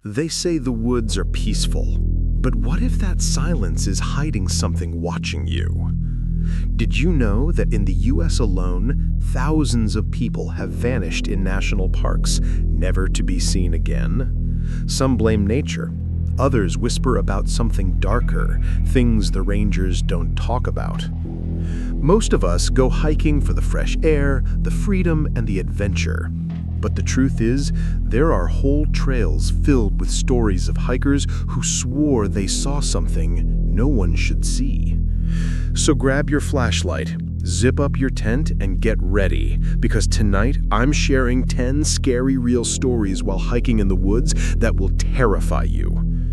They say the woods are peaceful, but what if that silence is hiding something watching you? Did you know that in the US alone, thousands of people have vanished in national parks, never to be seen again? Some blame nature. Others whisper about something darker, things the rangers don't talk about. Most of us go hiking for the fresh air, the freedom, and the adventure. But the truth is, there are whole trails filled with stories of hikers who swore they saw something no one should see. So grab your flashlight, zip up your tent, and get ready, because tonight I'm sharing 10 scary real stories while hiking in the woods that will terrify you.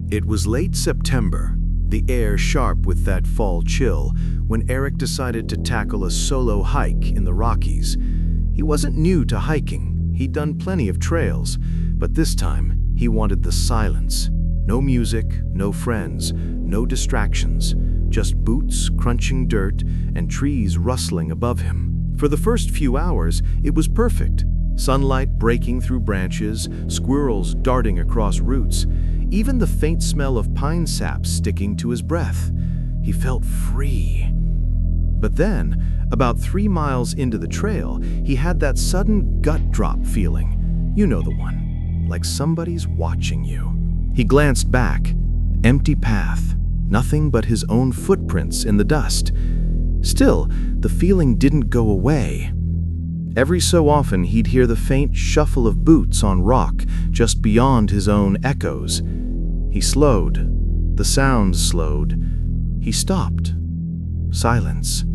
It was late September, the air sharp with that fall chill, when Eric decided to tackle a solo hike in the Rockies. He wasn't new to hiking. He'd done plenty of trails, but this time he wanted the silence. No music, no friends, no distractions, just boots crunching dirt and trees rustling above him. For the first few hours, it was perfect. Sunlight breaking through branches, squirrels darting across roots, even the faint smell of pine sap sticking to his breath. He felt free. But then, about 3 miles into the trail, he had that sudden gut drop feeling. You know the one, like somebody's watching you. He glanced back. Empty path. Nothing but his own footprints in the dust. Still, the feeling didn't go away. Every so often, he'd hear the faint shuffle of boots on rock just beyond his own echoes. He slowed. The sounds slowed. He stopped. Silence.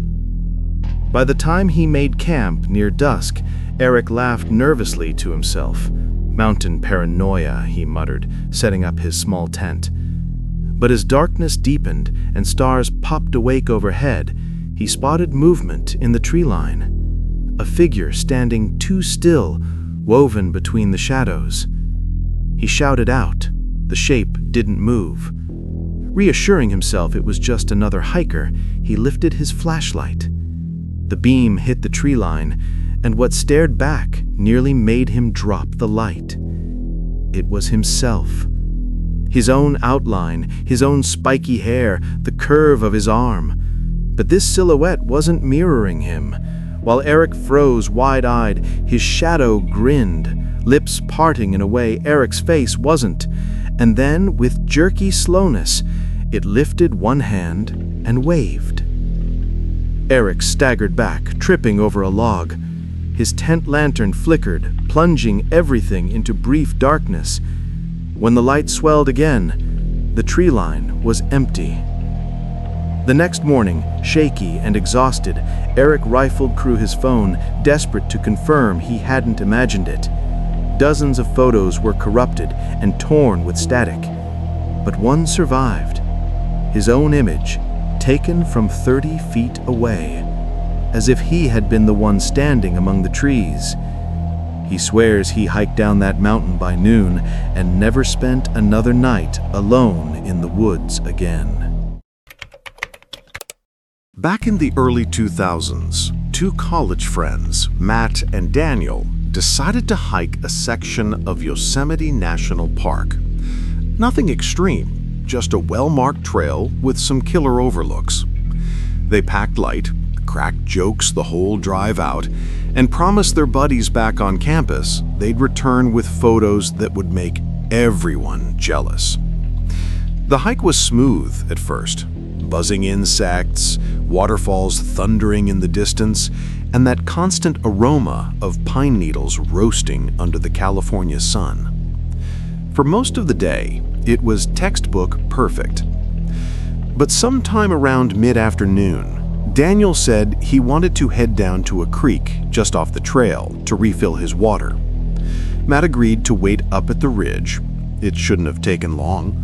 By the time he made camp near dusk, Eric laughed nervously to himself. Mountain paranoia, he muttered, setting up his small tent. But as darkness deepened and stars popped awake overhead, he spotted movement in the tree line. A figure standing too still, woven between the shadows. He shouted out. The shape didn't move. Reassuring himself it was just another hiker, he lifted his flashlight. The beam hit the tree line, and what stared back nearly made him drop the light. It was himself. His own outline, his own spiky hair, the curve of his arm. But this silhouette wasn't mirroring him. While Eric froze wide-eyed, his shadow grinned, lips parting in a way Eric's face wasn't. And then, with jerky slowness, it lifted one hand and waved. Eric staggered back, tripping over a log. His tent lantern flickered, plunging everything into brief darkness. When the light swelled again, the tree line was empty. The next morning, shaky and exhausted, Eric rifled through his phone, desperate to confirm he hadn't imagined it. Dozens of photos were corrupted and torn with static. But one survived. His own image, taken from 30 feet away, as if he had been the one standing among the trees. He swears he hiked down that mountain by noon and never spent another night alone in the woods again. Back in the early 2000s, 2 college friends, Matt and Daniel, decided to hike a section of Yosemite National Park. Nothing extreme, just a well-marked trail with some killer overlooks. They packed light, cracked jokes the whole drive out, and promised their buddies back on campus they'd return with photos that would make everyone jealous. The hike was smooth at first. Buzzing insects, waterfalls thundering in the distance, and that constant aroma of pine needles roasting under the California sun. For most of the day, it was textbook perfect. But sometime around mid-afternoon, Daniel said he wanted to head down to a creek just off the trail to refill his water. Matt agreed to wait up at the ridge. It shouldn't have taken long.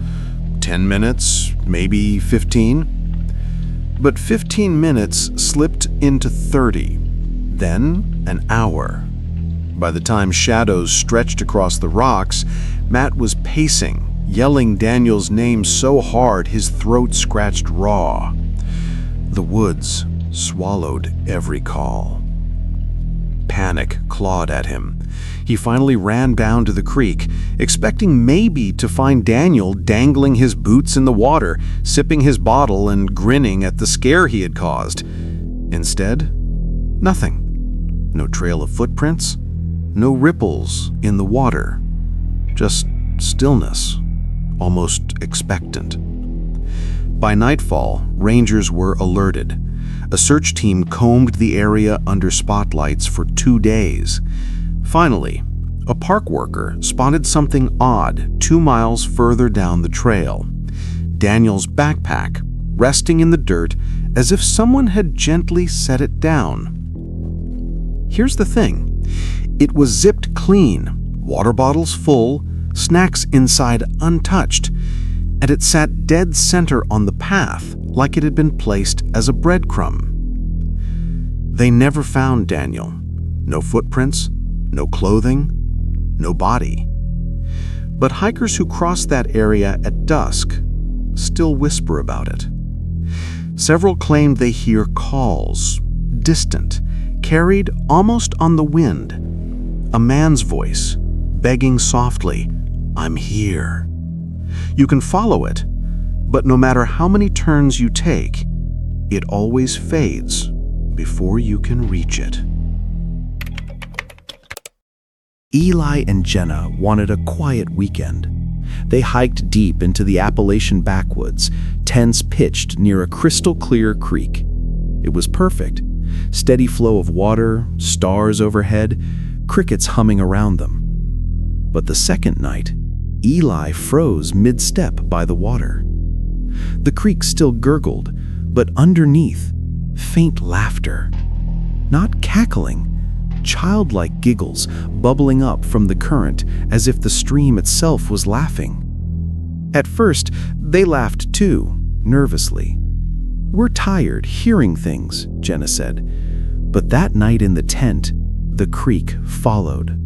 10 minutes, maybe 15. But 15 minutes slipped into 30, then an hour. By the time shadows stretched across the rocks, Matt was pacing, yelling Daniel's name so hard his throat scratched raw. The woods swallowed every call. panic clawed at him. He finally ran down to the creek, expecting maybe to find Daniel dangling his boots in the water, sipping his bottle and grinning at the scare he had caused. Instead, nothing. No trail of footprints, no ripples in the water. Just stillness, almost expectant. By nightfall, rangers were alerted. A search team combed the area under spotlights for 2 days. Finally, a park worker spotted something odd 2 miles further down the trail. Daniel's backpack, resting in the dirt as if someone had gently set it down. Here's the thing. It was zipped clean, water bottles full, snacks inside untouched, and it sat dead center on the path like it had been placed as a breadcrumb. They never found Daniel. No footprints, no clothing, no body. But hikers who cross that area at dusk still whisper about it. Several claimed they hear calls, distant, carried almost on the wind. A man's voice, begging softly, "I'm here." You can follow it, but no matter how many turns you take, it always fades before you can reach it. Eli and Jenna wanted a quiet weekend. They hiked deep into the Appalachian backwoods, tents pitched near a crystal-clear creek. It was perfect. Steady flow of water, stars overhead, crickets humming around them. But the second night, Eli froze mid-step by the water. The creek still gurgled, but underneath, faint laughter. Not cackling, childlike giggles bubbling up from the current as if the stream itself was laughing. At first, they laughed too, nervously. "We're tired hearing things," Jenna said. But that night in the tent, the creek followed.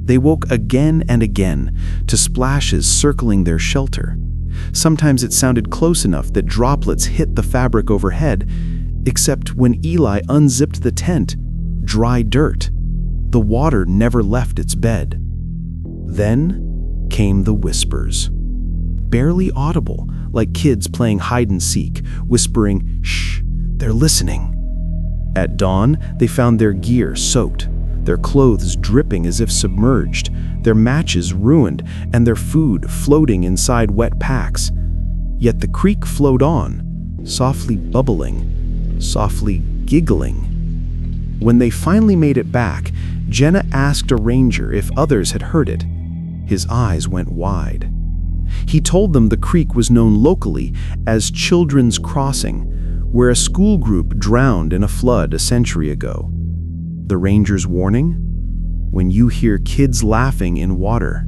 They woke again and again to splashes circling their shelter. Sometimes it sounded close enough that droplets hit the fabric overhead, except when Eli unzipped the tent, dry dirt. The water never left its bed. Then came the whispers. Barely audible, like kids playing hide and seek, whispering, "Shh, they're listening." At dawn, they found their gear soaked, their clothes dripping as if submerged, their matches ruined, and their food floating inside wet packs. Yet the creek flowed on, softly bubbling, softly giggling. When they finally made it back, Jenna asked a ranger if others had heard it. His eyes went wide. He told them the creek was known locally as Children's Crossing, where a school group drowned in a flood a century ago. The ranger's warning? When you hear kids laughing in water,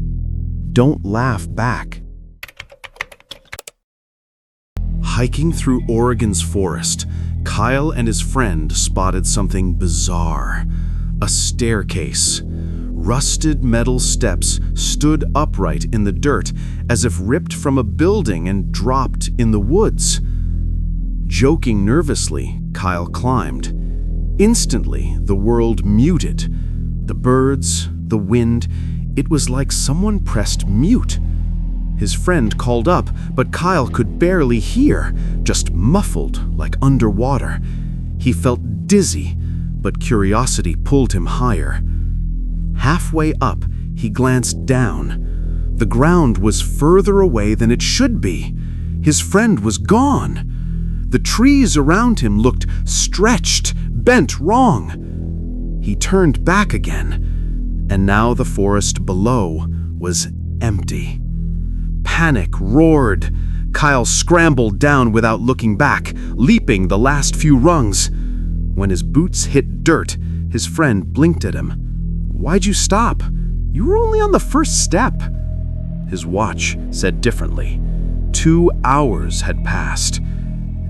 don't laugh back. Hiking through Oregon's forest, Kyle and his friend spotted something bizarre. A staircase. Rusted metal steps stood upright in the dirt, as if ripped from a building and dropped in the woods. Joking nervously, Kyle climbed. Instantly, the world muted. The birds, the wind, it was like someone pressed mute. His friend called up, but Kyle could barely hear, just muffled like underwater. He felt dizzy, but curiosity pulled him higher. Halfway up, he glanced down. The ground was further away than it should be. His friend was gone. The trees around him looked stretched, bent wrong. He turned back again, and now the forest below was empty. Panic roared. Kyle scrambled down without looking back, leaping the last few rungs. When his boots hit dirt, his friend blinked at him. "Why'd you stop? You were only on the first step." His watch said differently. 2 hours had passed,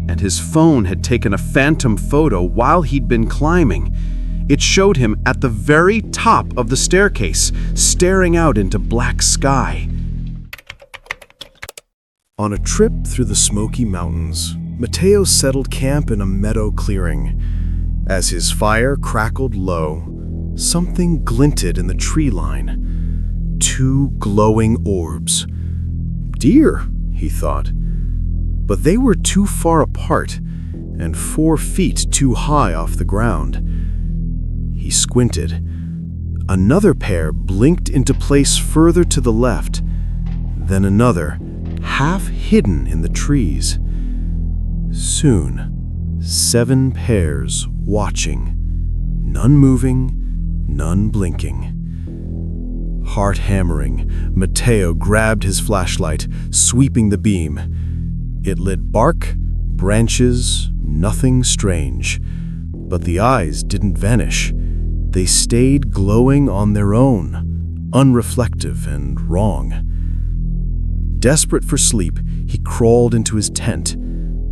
and his phone had taken a phantom photo while he'd been climbing. It showed him at the very top of the staircase, staring out into black sky. On a trip through the Smoky Mountains, Mateo settled camp in a meadow clearing. As his fire crackled low, Something glinted in the tree line. 2 glowing orbs. Deer, he thought. But they were too far apart and 4 feet too high off the ground. He squinted. Another pair blinked into place further to the left, then another, half hidden in the trees. Soon, 7 pairs watching, none moving, none blinking. Heart hammering, Mateo grabbed his flashlight, sweeping the beam. It lit bark, branches, nothing strange. But the eyes didn't vanish. They stayed glowing on their own, unreflective and wrong. Desperate for sleep, he crawled into his tent.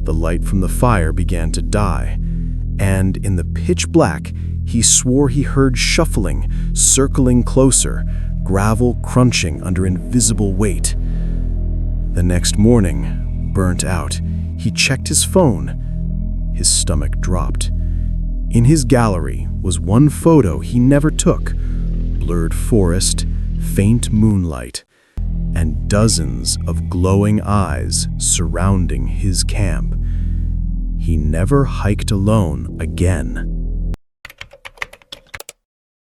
The light from the fire began to die, and in the pitch black, he swore he heard shuffling, circling closer, gravel crunching under invisible weight. The next morning, burnt out, he checked his phone. His stomach dropped. In his gallery was one photo he never took: blurred forest, faint moonlight, and dozens of glowing eyes surrounding his camp. He never hiked alone again.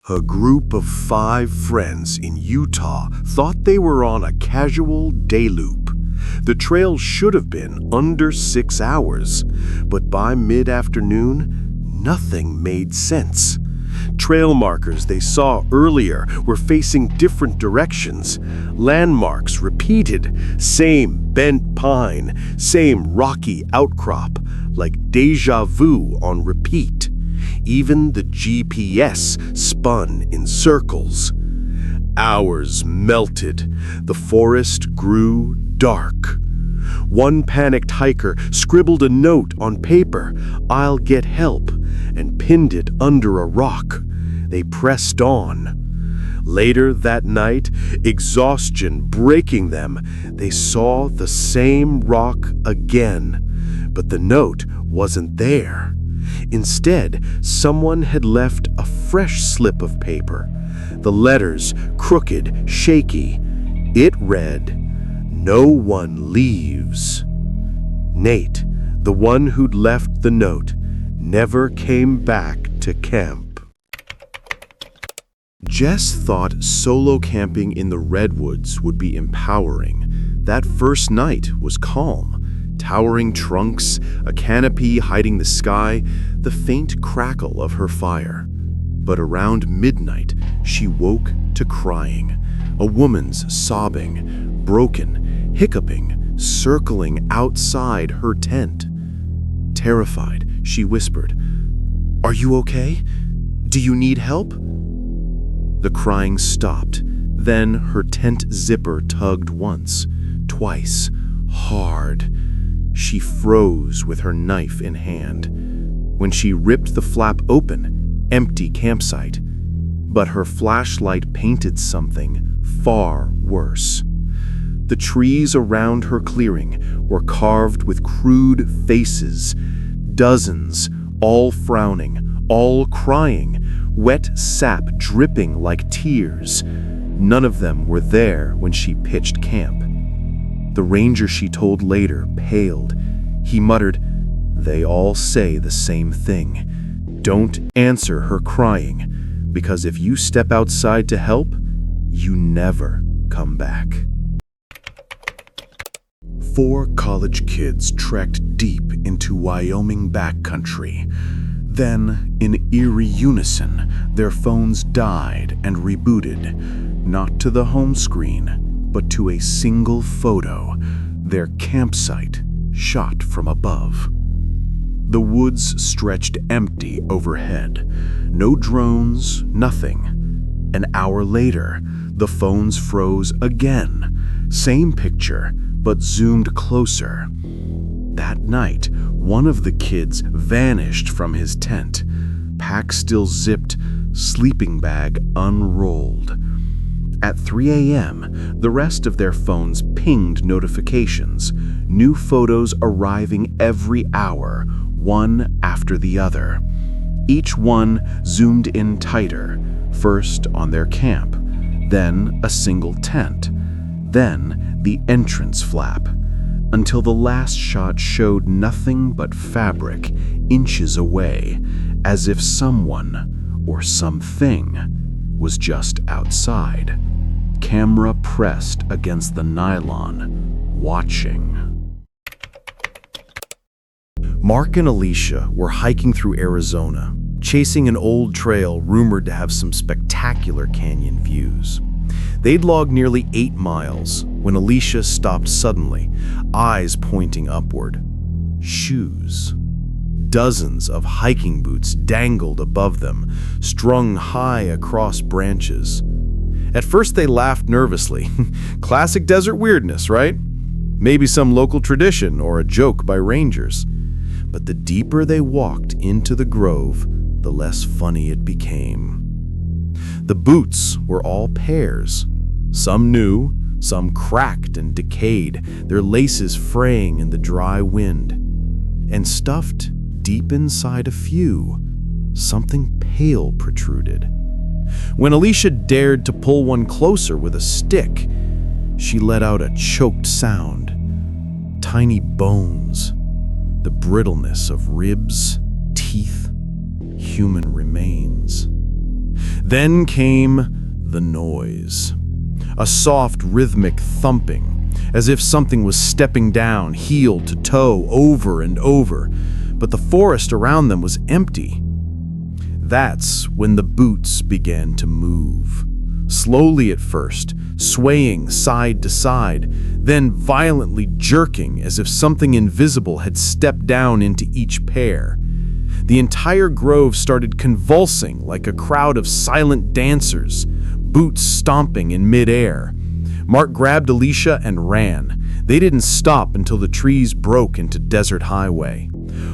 A group of 5 friends in Utah thought they were on a casual day loop. The trail should have been under 6 hours, but by mid-afternoon, nothing made sense. Trail markers they saw earlier were facing different directions. Landmarks repeated, same bent pine, same rocky outcrop, like deja vu on repeat. Even the GPS spun in circles. Hours melted. The forest grew dark. One panicked hiker scribbled a note on paper, "I'll get help," and pinned it under a rock. They pressed on. Later that night, exhaustion breaking them, they saw the same rock again, but the note wasn't there. Instead, someone had left a fresh slip of paper. The letters crooked, shaky. It read, "No one leaves." Nate, the one who'd left the note, never came back to camp. Jess thought solo camping in the Redwoods would be empowering. That first night was calm. Towering trunks, a canopy hiding the sky, the faint crackle of her fire. But around midnight, she woke to crying. A woman's sobbing, broken, hiccuping, circling outside her tent. Terrified, she whispered, "Are you okay? Do you need help?" The crying stopped. Then her tent zipper tugged once, twice, hard. She froze with her knife in hand. When she ripped the flap open, empty campsite. But her flashlight painted something far worse. The trees around her clearing were carved with crude faces, dozens, all frowning, all crying, wet sap dripping like tears. None of them were there when she pitched camp. The ranger she told later paled. He muttered, "They all say the same thing. Don't answer her crying, because if you step outside to help, you never come back." 4 college kids trekked deep into Wyoming backcountry. Then, in eerie unison, their phones died and rebooted, not to the home screen, but to a single photo, their campsite shot from above. The woods stretched empty overhead. No drones, nothing. An hour later, the phones froze again. Same picture, but zoomed closer. That night, one of the kids vanished from his tent. Pack still zipped, sleeping bag unrolled. At 3 a.m., the rest of their phones pinged notifications, new photos arriving every hour, one after the other. Each one zoomed in tighter, First on their camp, then a single tent, then the entrance flap, until the last shot showed nothing but fabric inches away, as if someone or something was just outside, camera pressed against the nylon, watching. Mark and Alicia were hiking through Arizona, chasing an old trail rumored to have some spectacular canyon views. They'd logged nearly 8 miles when Alicia stopped suddenly, eyes pointing upward. Shoes. Dozens of hiking boots dangled above them, strung high across branches. At first they laughed nervously. Classic desert weirdness, right? Maybe some local tradition or a joke by rangers. But the deeper they walked into the grove, the less funny it became. The boots were all pairs. Some new, some cracked and decayed, their laces fraying in the dry wind. And stuffed deep inside a few, something pale protruded. When Alicia dared to pull one closer with a stick, she let out a choked sound. Tiny bones, the brittleness of ribs, teeth, human remains. Then came the noise. A soft, rhythmic thumping, as if something was stepping down, heel to toe, over and over, but the forest around them was empty. That's when the boots began to move. Slowly at first, swaying side to side, then violently jerking as if something invisible had stepped down into each pair. The entire grove started convulsing like a crowd of silent dancers, boots stomping in midair. Mark grabbed Alicia and ran. They didn't stop until the trees broke into desert highway.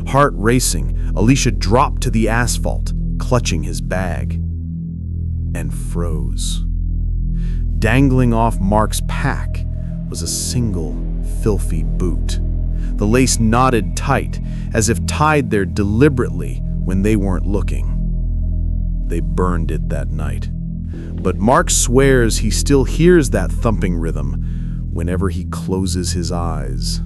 Heart racing, Alicia dropped to the asphalt, clutching his bag, and froze. Dangling off Mark's pack was a single, filthy boot. The lace knotted tight, as if tied there deliberately when they weren't looking. They burned it that night. But Mark swears he still hears that thumping rhythm whenever he closes his eyes.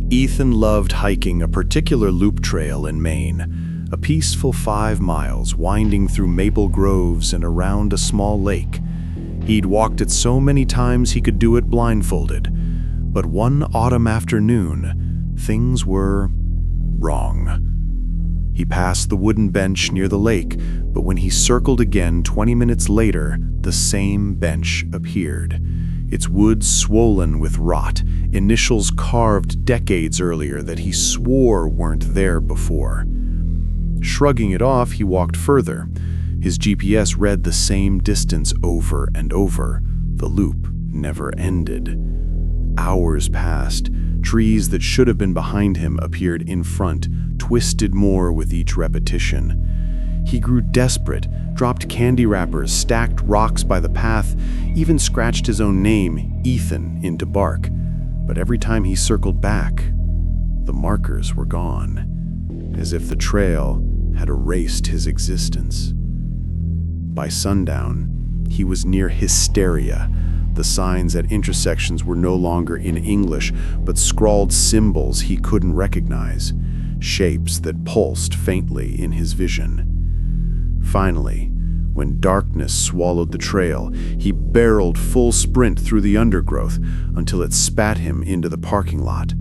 Ethan loved hiking a particular loop trail in Maine, a peaceful 5 miles winding through maple groves and around a small lake. He'd walked it so many times he could do it blindfolded. But one autumn afternoon, things were wrong. He passed the wooden bench near the lake, but when he circled again 20 minutes later, the same bench appeared. Its wood swollen with rot, initials carved decades earlier that he swore weren't there before. Shrugging it off, he walked further. His GPS read the same distance over and over. The loop never ended. Hours passed. Trees that should have been behind him appeared in front, twisted more with each repetition. He grew desperate, dropped candy wrappers, stacked rocks by the path, even scratched his own name, Ethan, into bark. But every time he circled back, the markers were gone, as if the trail had erased his existence. By sundown, he was near Hysteria. The signs at intersections were no longer in English, but scrawled symbols he couldn't recognize, shapes that pulsed faintly in his vision. Finally, when darkness swallowed the trail, he barreled full sprint through the undergrowth until it spat him into the parking lot.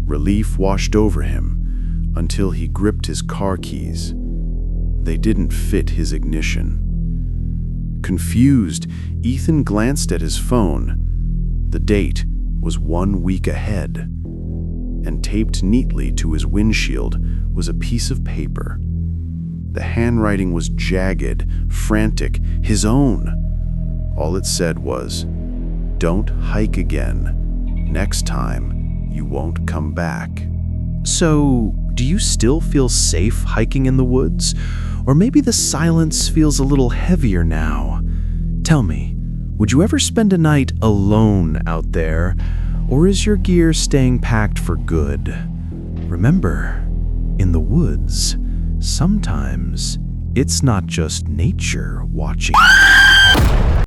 Relief washed over him until he gripped his car keys. They didn't fit his ignition. Confused, Ethan glanced at his phone. The date was 1 week ahead, and taped neatly to his windshield was a piece of paper. The handwriting was jagged, frantic, his own. All it said was, "Don't hike again. Next time, you won't come back." So, do you still feel safe hiking in the woods? Or maybe the silence feels a little heavier now? Tell me, would you ever spend a night alone out there? Or is your gear staying packed for good? Remember, in the woods, sometimes it's not just nature watching.